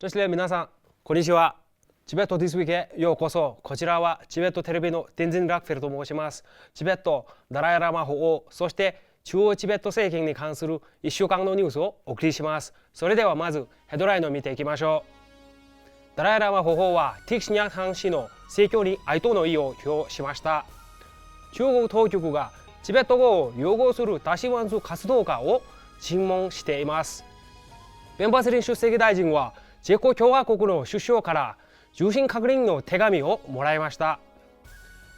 そして皆さん、こんにちは。チベット This Week へようこそ。こちらはチベットテレビのテンジン・ラックフェルと申します。チベット、ダライ・ラマ法王、そして中央チベット政権に関する1週間のニュースをお送りします。それではまずヘッドラインを見ていきましょう。ダライ・ラマ法王はティクシニャハン氏の逝去に哀悼の意を表しました。中国当局がチベット語を擁護する多神湾活動家を尋問しています。ベンバスリン出席大臣はチェコ共和国の首相から重心確認の手紙をもらいました。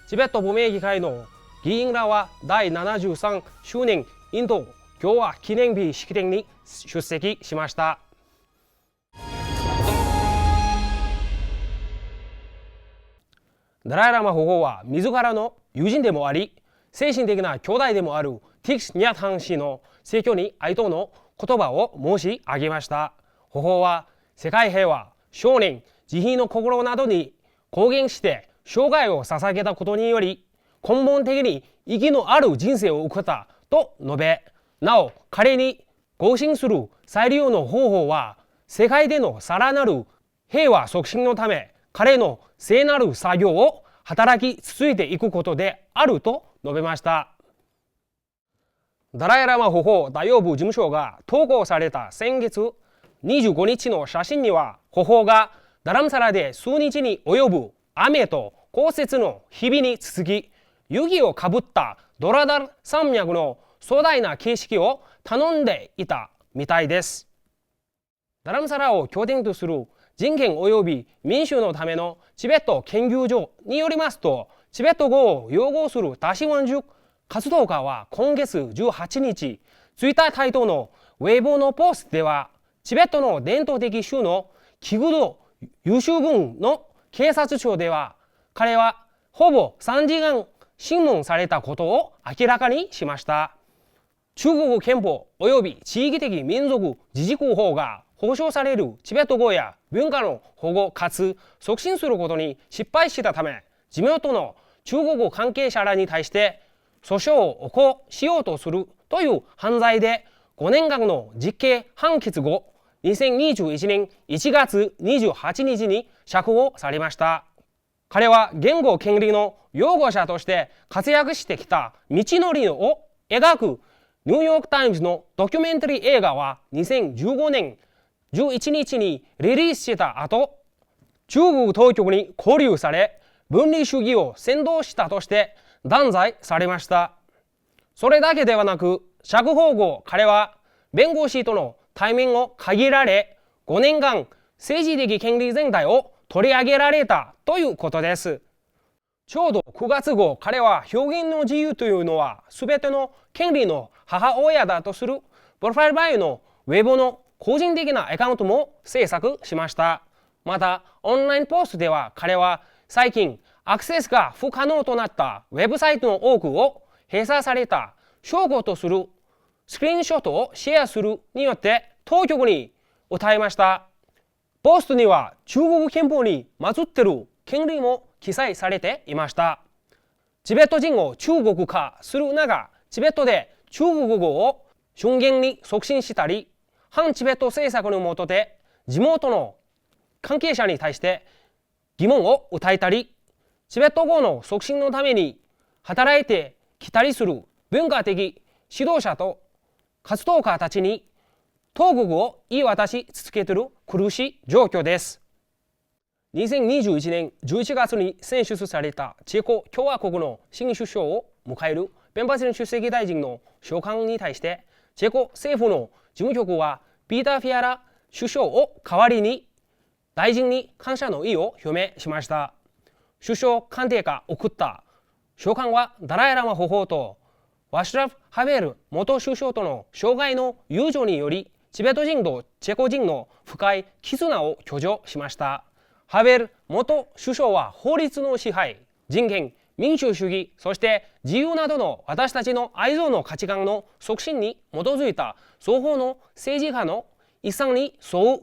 チベット亡命議会の議員らは第73周年インド共和記念日式典に出席しました。ダライ・ラマ法王は自らの友人でもあり精神的な兄弟でもあるティクス・ニャタン氏の逝去に哀悼の言葉を申し上げました。法王は世界平和、少年、慈悲の心などに公言して生涯を捧げたことにより根本的に意義のある人生を送ったと述べ、なお彼に更新する最良の方法は世界でのさらなる平和促進のため彼の聖なる作業を働き続いていくことであると述べました。ダライ・ラマ法王大王部事務所が投稿された先月25日の写真には法王がダラムサラで数日に及ぶ雨と降雪の日々に続き雪をかぶったドラダル山脈の壮大な景色を頼んでいたみたいです。ダラムサラを拠点とする人権及び民主のためのチベット研究所によりますと、チベット語を擁護する多神湾族活動家は今月18日、ツイッタータイトルのウェイボーのポストでは、チベットの伝統的州のキグド優秀軍の警察庁では、彼はほぼ3時間審問されたことを明らかにしました。中国憲法及び地域的民族自治法が保障されるチベット語や文化の保護かつ促進することに失敗したため、地元の中国関係者らに対して訴訟を起こしようとするという犯罪で5年間の実刑判決後、2021年1月28日に釈放されました。彼は言語権利の擁護者として活躍してきた道のりを描くニューヨーク・タイムズのドキュメンタリー映画は2015年11日にリリースした後、中国当局に拘留され、分離主義を扇動したとして断罪されました。それだけではなく、釈放後、彼は弁護士との対面を限られ、5年間政治的権利全体を取り上げられたということです。ちょうど9月後、彼は表現の自由というのは全ての権利の母親だとするプロファイルバイオのウェブの個人的なアカウントも制作しました。また、オンラインポストでは彼は最近アクセスが不可能となったウェブサイトの多くを閉鎖された証拠とするスクリーンショットをシェアするによって当局に訴えました。ポストには中国憲法に祀っている権利も記載されていました。チベット人を中国化する中、チベットで中国語を尊厳に促進したり、反チベット政策の下で地元の関係者に対して疑問を訴えたり、チベット語の促進のために働いてきたりする文化的指導者と活動家たちに当国を言い渡し続けている苦しい状況です。2021年11月に選出されたチェコ共和国の新首相を迎えるベンバスリン出席大臣の召喚に対して、チェコ政府の事務局はピーター・フィアラ首相を代わりに大臣に感謝の意を表明しました。首相官邸が送った召喚はダライ・ラマ法王とワシュラフ・ハベル元首相との生涯の友情によりチベット人とチェコ人の深い絆を強調しました。ハベル元首相は法律の支配、人権、民主主義、そして自由などの私たちの愛情の価値観の促進に基づいた双方の政治家の一産に沿う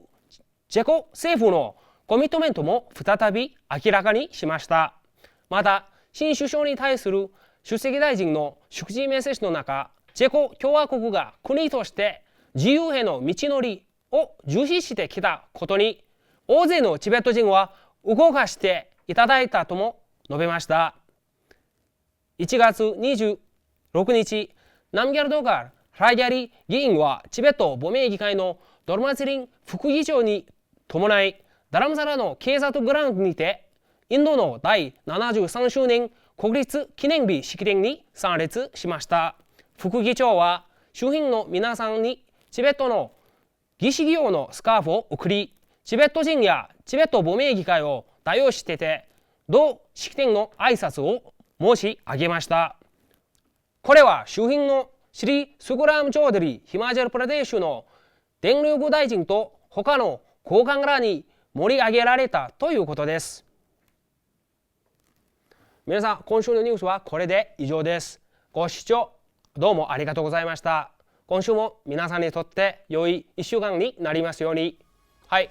チェコ政府のコミットメントも再び明らかにしました。また、新首相に対する出席大臣の祝辞メッセージの中、チェコ共和国が国として自由への道のりを重視してきたことに大勢のチベット人は動かしていただいたとも述べました。1月26日、ナムギャルドガル・ラギャリ議員はチベット亡命議会のドルマツリン副議長に伴い、ダラムサラの警察グラウンドにて、インドの第73周年国立記念日式典に参列しました。副議長は周辺の皆さんにチベットの儀式用のスカーフを贈り、チベット人やチベット亡命議会を代表してて、同式典の挨拶を申し上げました。これは周辺のシリ・スクラム・チョードリー・ヒマジャル・プラデーシュの電力大臣と他の高官らに盛り上げられたということです。皆さん、今週のニュースはこれで以上です。ご視聴どうもありがとうございました。今週も皆さんにとって良い1週間になりますように。はい。